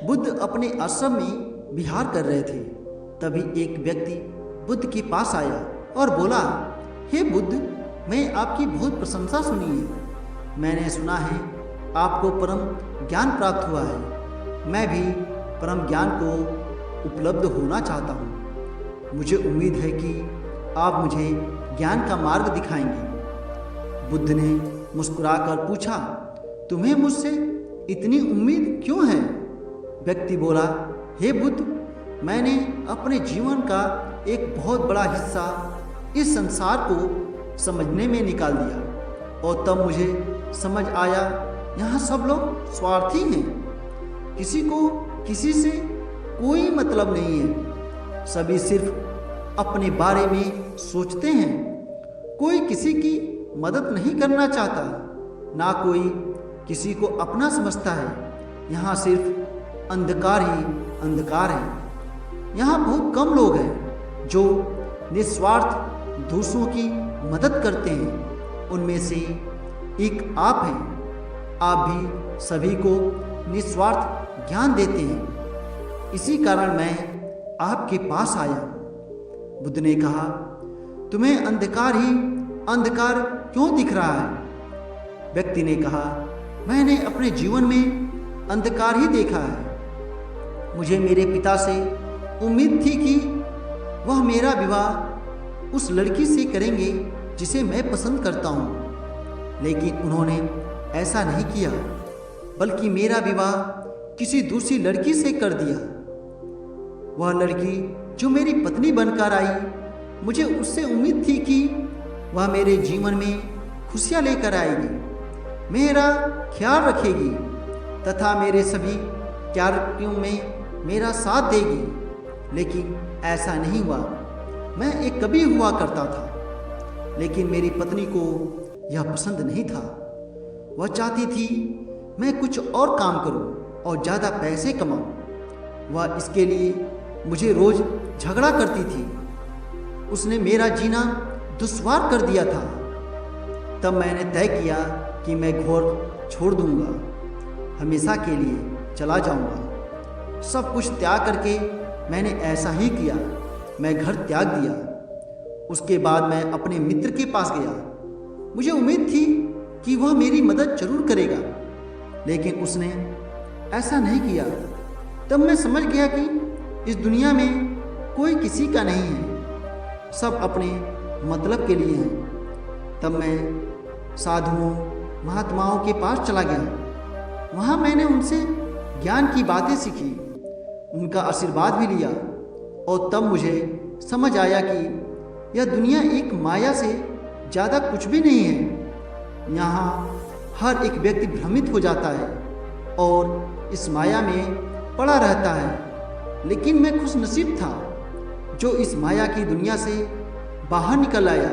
बुद्ध अपने आश्रम में विहार कर रहे थे। तभी एक व्यक्ति बुद्ध के पास आया और बोला, हे बुद्ध, मैं आपकी बहुत प्रशंसा सुनी है। मैंने सुना है आपको परम ज्ञान प्राप्त हुआ है। मैं भी परम ज्ञान को उपलब्ध होना चाहता हूँ। मुझे उम्मीद है कि आप मुझे ज्ञान का मार्ग दिखाएंगे। बुद्ध ने मुस्कुराकर पूछा, तुम्हें मुझसे इतनी उम्मीद क्यों है? व्यक्ति बोला, हे बुद्ध, मैंने अपने जीवन का एक बहुत बड़ा हिस्सा इस संसार को समझने में निकाल दिया और तब मुझे समझ आया यहाँ सब लोग स्वार्थी हैं। किसी को किसी से कोई मतलब नहीं है। सभी सिर्फ अपने बारे में सोचते हैं। कोई किसी की मदद नहीं करना चाहता, ना कोई किसी को अपना समझता है। यहाँ सिर्फ अंधकार ही अंधकार है। यहाँ बहुत कम लोग हैं जो निस्वार्थ दूसरों की मदद करते हैं। उनमें से एक आप हैं। आप भी सभी को निस्वार्थ ज्ञान देते हैं। इसी कारण मैं आपके पास आया। बुद्ध ने कहा, तुम्हें अंधकार ही अंधकार क्यों दिख रहा है? व्यक्ति ने कहा, मैंने अपने जीवन में अंधकार ही देखा है। मुझे मेरे पिता से उम्मीद थी कि वह मेरा विवाह उस लड़की से करेंगे जिसे मैं पसंद करता हूँ, लेकिन उन्होंने ऐसा नहीं किया, बल्कि मेरा विवाह किसी दूसरी लड़की से कर दिया। वह लड़की जो मेरी पत्नी बनकर आई, मुझे उससे उम्मीद थी कि वह मेरे जीवन में खुशियाँ लेकर आएगी, मेरा ख्याल रखेगी तथा मेरे सभी कार्यों में मेरा साथ देगी। लेकिन ऐसा नहीं हुआ। मैं एक कवि हुआ करता था, लेकिन मेरी पत्नी को यह पसंद नहीं था। वह चाहती थी मैं कुछ और काम करूं और ज़्यादा पैसे कमाऊं। वह इसके लिए मुझे रोज़ झगड़ा करती थी। उसने मेरा जीना दुश्वार कर दिया था। तब मैंने तय किया कि मैं घोर छोड़ दूंगा, हमेशा के लिए चला जाऊंगा। सब कुछ त्याग करके मैंने ऐसा ही किया। मैं घर त्याग दिया। उसके बाद मैं अपने मित्र के पास गया। मुझे उम्मीद थी कि वह मेरी मदद जरूर करेगा, लेकिन उसने ऐसा नहीं किया। तब मैं समझ गया कि इस दुनिया में कोई किसी का नहीं है, सब अपने मतलब के लिए हैं। तब मैं साधुओं महात्माओं के पास चला गया। वहाँ मैंने उनसे ज्ञान की बातें सीखी, उनका आशीर्वाद भी लिया और तब मुझे समझ आया कि यह दुनिया एक माया से ज़्यादा कुछ भी नहीं है। यहाँ हर एक व्यक्ति भ्रमित हो जाता है और इस माया में पड़ा रहता है, लेकिन मैं खुशनसीब था जो इस माया की दुनिया से बाहर निकल आया।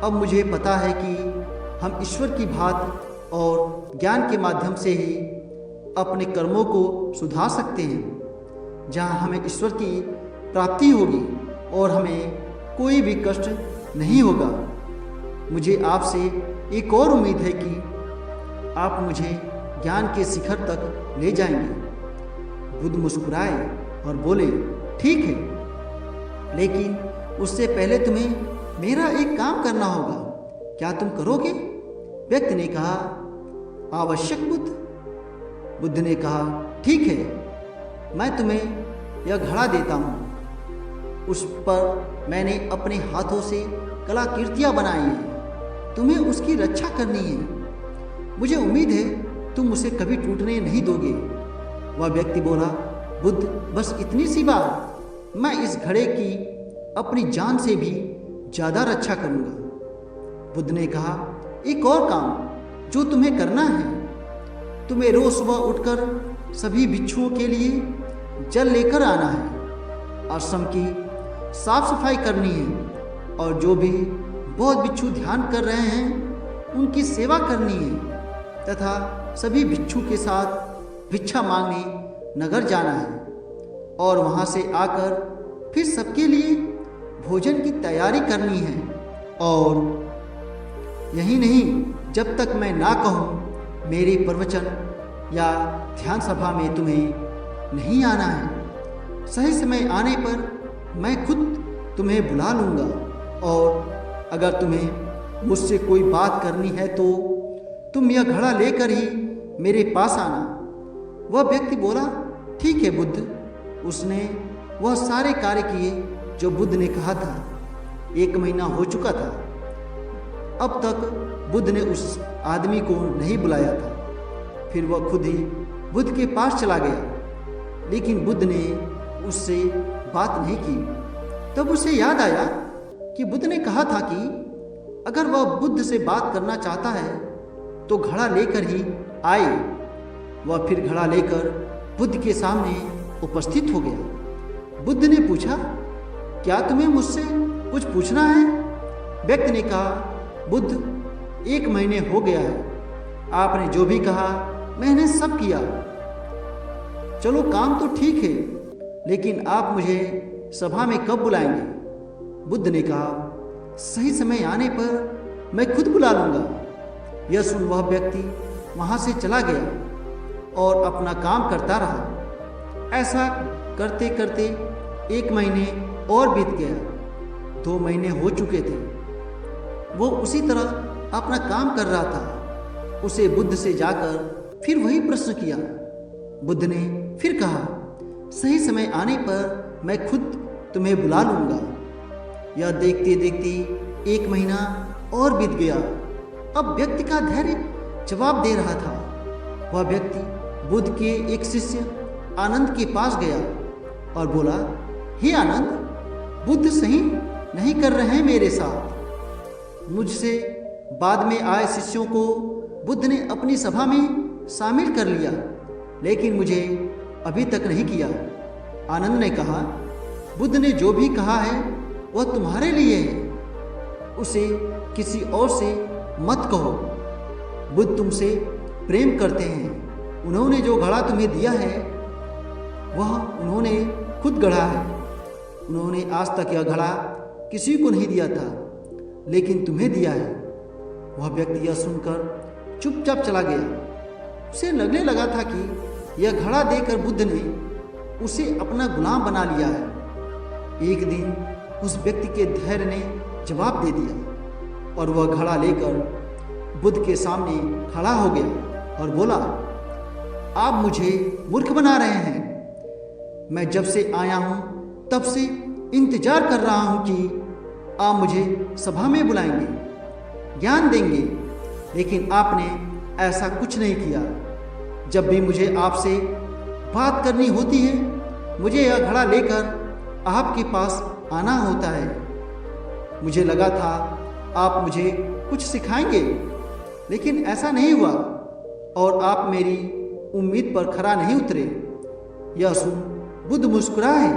अब मुझे पता है कि हम ईश्वर की बात और ज्ञान के माध्यम से ही अपने कर्मों को सुधार सकते हैं, जहाँ हमें ईश्वर की प्राप्ति होगी और हमें कोई भी कष्ट नहीं होगा। मुझे आपसे एक और उम्मीद है कि आप मुझे ज्ञान के शिखर तक ले जाएंगे। बुद्ध मुस्कुराए और बोले, ठीक है, लेकिन उससे पहले तुम्हें मेरा एक काम करना होगा। क्या तुम करोगे? व्यक्ति ने कहा, आवश्यक बुद्ध। बुद्ध ने कहा, ठीक है, मैं तुम्हें यह घड़ा देता हूँ। उस पर मैंने अपने हाथों से कलाकृतियाँ बनाई हैं। तुम्हें उसकी रक्षा करनी है। मुझे उम्मीद है तुम उसे कभी टूटने नहीं दोगे। वह व्यक्ति बोला, बुद्ध, बस इतनी सी बात, मैं इस घड़े की अपनी जान से भी ज़्यादा रक्षा करूँगा। बुद्ध ने कहा, एक और काम जो तुम्हें करना है, तुम्हें रोज़ सुबह उठकर सभी भिक्षुओं के लिए जल लेकर आना है, आश्रम की साफ सफाई करनी है और जो भी बहुत भिक्षु ध्यान कर रहे हैं उनकी सेवा करनी है तथा सभी भिक्षु के साथ भिक्षा मांगने नगर जाना है और वहाँ से आकर फिर सबके लिए भोजन की तैयारी करनी है। और यही नहीं, जब तक मैं ना कहूँ मेरे प्रवचन या ध्यान सभा में तुम्हें नहीं आना है। सही समय आने पर मैं खुद तुम्हें बुला लूँगा, और अगर तुम्हें मुझसे कोई बात करनी है तो तुम यह घड़ा लेकर ही मेरे पास आना। वह व्यक्ति बोला, ठीक है बुद्ध। उसने वह सारे कार्य किए जो बुद्ध ने कहा था। 1 महीना हो चुका था। अब तक बुद्ध ने उस आदमी को नहीं बुलाया था। फिर वह खुद ही बुद्ध के पास चला गया, लेकिन बुद्ध ने उससे बात नहीं की। तब उसे याद आया कि बुद्ध ने कहा था कि अगर वह बुद्ध से बात करना चाहता है तो घड़ा लेकर ही आए। वह फिर घड़ा लेकर बुद्ध के सामने उपस्थित हो गया। बुद्ध ने पूछा, क्या तुम्हें मुझसे कुछ पूछना है? व्यक्ति ने कहा, बुद्ध 1 महीने हो गया है। आपने जो भी कहा मैंने सब किया। चलो काम तो ठीक है, लेकिन आप मुझे सभा में कब बुलाएंगे? बुद्ध ने कहा, सही समय आने पर मैं खुद बुला लूँगा। यह सुन वह व्यक्ति वहाँ से चला गया और अपना काम करता रहा। ऐसा करते करते 1 महीने और बीत गया। 2 महीने हो चुके थे। वो उसी तरह अपना काम कर रहा था। उसे बुद्ध से जाकर फिर वही प्रश्न किया। बुद्ध ने फिर कहा, सही समय आने पर मैं खुद तुम्हें बुला लूँगा। यह देखते देखते 1 महीना और बीत गया। अब व्यक्ति का धैर्य जवाब दे रहा था। वह व्यक्ति बुद्ध के एक शिष्य आनंद के पास गया और बोला, हे आनंद, बुद्ध सही नहीं कर रहे हैं मेरे साथ। मुझसे बाद में आए शिष्यों को बुद्ध ने अपनी सभा में शामिल कर लिया, लेकिन मुझे अभी तक नहीं किया। आनंद ने कहा, बुद्ध ने जो भी कहा है वह तुम्हारे लिए है। उसे किसी और से मत कहो। बुद्ध तुमसे प्रेम करते हैं। उन्होंने जो घड़ा तुम्हें दिया है वह उन्होंने खुद गढ़ा है। उन्होंने आज तक यह घड़ा किसी को नहीं दिया था, लेकिन तुम्हें दिया है। वह व्यक्ति यह सुनकर चुपचाप चला गया। उसे लगने लगा था कि यह घड़ा देकर बुद्ध ने उसे अपना गुलाम बना लिया है। एक दिन उस व्यक्ति के धैर्य ने जवाब दे दिया और वह घड़ा लेकर बुद्ध के सामने खड़ा हो गया और बोला, आप मुझे मूर्ख बना रहे हैं। मैं जब से आया हूँ तब से इंतजार कर रहा हूँ कि आप मुझे सभा में बुलाएंगे, ज्ञान देंगे, लेकिन आपने ऐसा कुछ नहीं किया। जब भी मुझे आपसे बात करनी होती है, मुझे यह घड़ा लेकर आपके पास आना होता है। मुझे लगा था आप मुझे कुछ सिखाएंगे, लेकिन ऐसा नहीं हुआ और आप मेरी उम्मीद पर खरा नहीं उतरे। यह सुन बुद्ध मुस्कुराए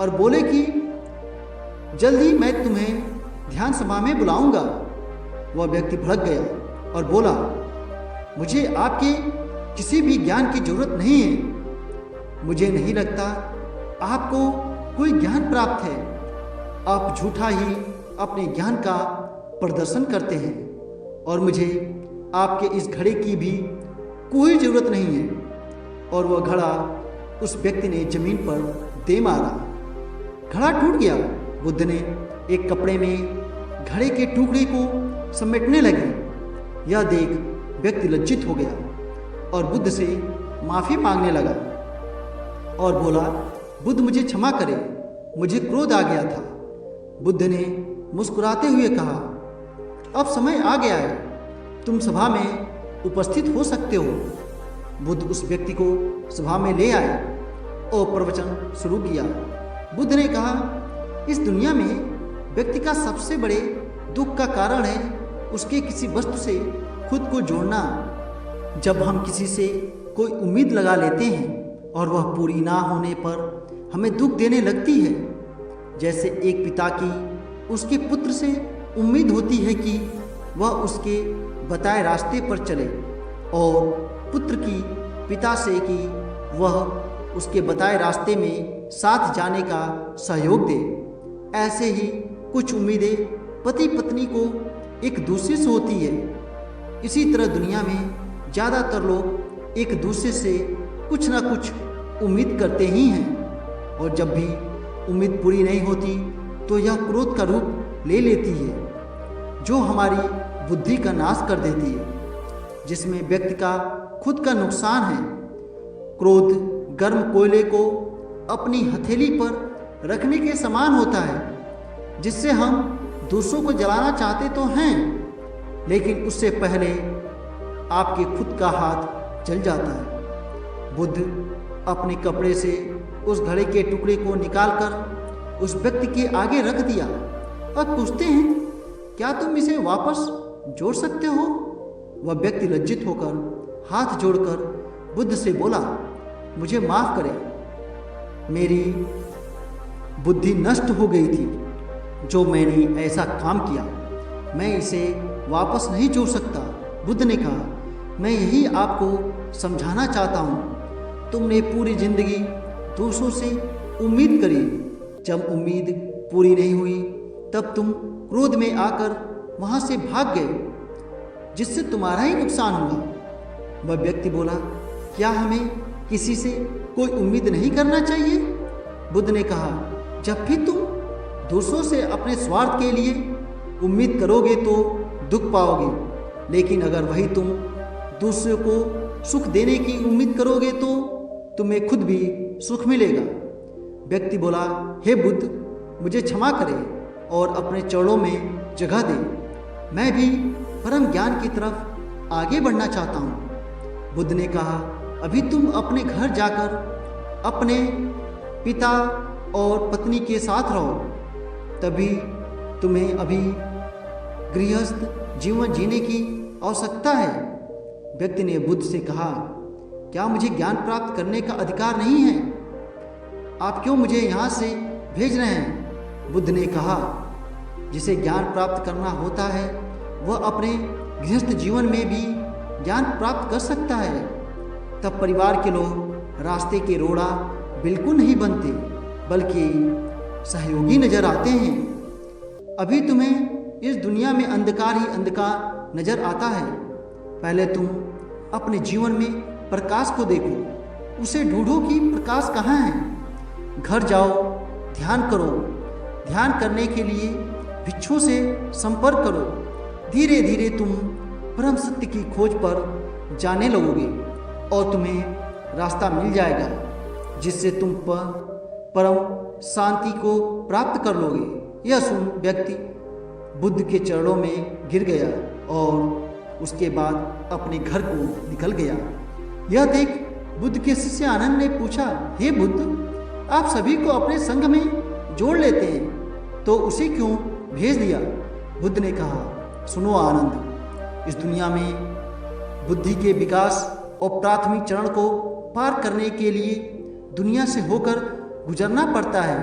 और बोले कि जल्दी मैं तुम्हें ध्यान सभा में बुलाऊंगा। वह व्यक्ति भड़क गया और बोला, मुझे आपके किसी भी ज्ञान की जरूरत नहीं है। मुझे नहीं लगता आपको कोई ज्ञान प्राप्त है। आप झूठा ही अपने ज्ञान का प्रदर्शन करते हैं और मुझे आपके इस घड़े की भी कोई ज़रूरत नहीं है। और वह घड़ा उस व्यक्ति ने जमीन पर दे मारा। घड़ा टूट गया। बुद्ध ने एक कपड़े में घड़े के टुकड़े को समेटने लगे। यह देख व्यक्ति लज्जित हो गया और बुद्ध से माफ़ी मांगने लगा और बोला, बुद्ध मुझे क्षमा करे, मुझे क्रोध आ गया था। बुद्ध ने मुस्कुराते हुए कहा, अब समय आ गया है, तुम सभा में उपस्थित हो सकते हो। बुद्ध उस व्यक्ति को सभा में ले आए और प्रवचन शुरू किया। बुद्ध ने कहा, इस दुनिया में व्यक्ति का सबसे बड़े दुख का कारण है उसके किसी वस्तु से खुद को जोड़ना। जब हम किसी से कोई उम्मीद लगा लेते हैं और वह पूरी ना होने पर हमें दुख देने लगती है, जैसे एक पिता की उसके पुत्र से उम्मीद होती है कि वह उसके बताए रास्ते पर चले और पुत्र की पिता से कि वह उसके बताए रास्ते में साथ जाने का सहयोग दे। ऐसे ही कुछ उम्मीदें पति पत्नी को एक दूसरे से होती है। इसी तरह दुनिया में ज़्यादातर लोग एक दूसरे से कुछ ना कुछ उम्मीद करते ही हैं, और जब भी उम्मीद पूरी नहीं होती तो यह क्रोध का रूप ले लेती है, जो हमारी बुद्धि का नाश कर देती है, जिसमें व्यक्ति का खुद का नुकसान है। क्रोध गर्म कोयले को अपनी हथेली पर रखने के समान होता है, जिससे हम दूसरों को जलाना चाहते तो हैं, लेकिन उससे पहले आपके खुद का हाथ जल जाता है। बुद्ध अपने कपड़े से उस घड़े के टुकड़े को निकालकर उस व्यक्ति के आगे रख दिया और पूछते हैं, क्या तुम इसे वापस जोड़ सकते हो? वह व्यक्ति लज्जित होकर हाथ जोड़कर बुद्ध से बोला, मुझे माफ करें, मेरी बुद्धि नष्ट हो गई थी जो मैंने ऐसा काम किया, मैं इसे वापस नहीं जोड़ सकता। बुद्ध ने कहा, मैं यही आपको समझाना चाहता हूँ। तुमने पूरी जिंदगी दूसरों से उम्मीद करी, जब उम्मीद पूरी नहीं हुई तब तुम क्रोध में आकर वहाँ से भाग गए, जिससे तुम्हारा ही नुकसान हुआ। वह व्यक्ति बोला, क्या हमें किसी से कोई उम्मीद नहीं करना चाहिए? बुद्ध ने कहा, जब भी तुम दूसरों से अपने स्वार्थ के लिए उम्मीद करोगे तो दुख पाओगे, लेकिन अगर वही तुम दूसरों को सुख देने की उम्मीद करोगे तो तुम्हें खुद भी सुख मिलेगा। व्यक्ति बोला, हे बुद्ध, मुझे क्षमा करें और अपने चरणों में जगह दे, मैं भी परम ज्ञान की तरफ आगे बढ़ना चाहता हूँ। बुद्ध ने कहा, अभी तुम अपने घर जाकर अपने पिता और पत्नी के साथ रहो, तभी तुम्हें अभी गृहस्थ जीवन जीने की आवश्यकता है। व्यक्ति ने बुद्ध से कहा, क्या मुझे ज्ञान प्राप्त करने का अधिकार नहीं है? आप क्यों मुझे यहाँ से भेज रहे हैं? बुद्ध ने कहा, जिसे ज्ञान प्राप्त करना होता है वह अपने गृहस्थ जीवन में भी ज्ञान प्राप्त कर सकता है। तब परिवार के लोग रास्ते के रोड़ा बिल्कुल नहीं बनते, बल्कि सहयोगी नजर आते हैं। अभी तुम्हें इस दुनिया में अंधकार ही अंधकार नजर आता है। पहले तुम अपने जीवन में प्रकाश को देखो, उसे ढूंढो कि प्रकाश कहाँ है। घर जाओ, ध्यान करो, ध्यान करने के लिए भिक्षुओं से संपर्क करो। धीरे धीरे तुम परम सत्य की खोज पर जाने लगोगे और तुम्हें रास्ता मिल जाएगा, जिससे तुम परम शांति को प्राप्त कर लोगे। यह सुन व्यक्ति बुद्ध के चरणों में गिर गया और उसके बाद अपने घर को निकल गया। यह देख बुद्ध के शिष्य आनंद ने पूछा, हे बुद्ध, आप सभी को अपने संग में जोड़ लेते हैं तो उसे क्यों भेज दिया? बुद्ध ने कहा, सुनो आनंद, इस दुनिया में बुद्धि के विकास और प्राथमिक चरण को पार करने के लिए दुनिया से होकर गुजरना पड़ता है।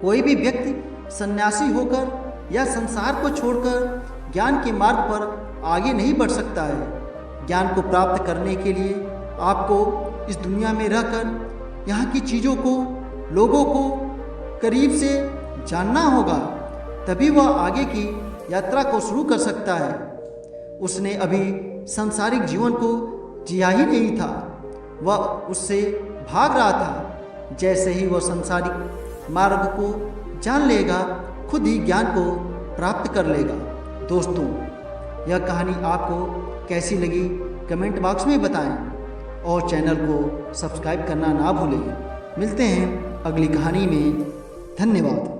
कोई भी व्यक्ति सन्यासी होकर या संसार को छोड़कर ज्ञान के मार्ग पर आगे नहीं बढ़ सकता है। ज्ञान को प्राप्त करने के लिए आपको इस दुनिया में रहकर यहाँ की चीज़ों को, लोगों को करीब से जानना होगा, तभी वह आगे की यात्रा को शुरू कर सकता है। उसने अभी सांसारिक जीवन को जिया ही नहीं था, वह उससे भाग रहा था। जैसे ही वह सांसारिक मार्ग को जान लेगा, खुद ही ज्ञान को प्राप्त कर लेगा। दोस्तों, यह कहानी आपको कैसी लगी कमेंट बॉक्स में बताएं और चैनल को सब्सक्राइब करना ना भूलें। मिलते हैं अगली कहानी में। धन्यवाद।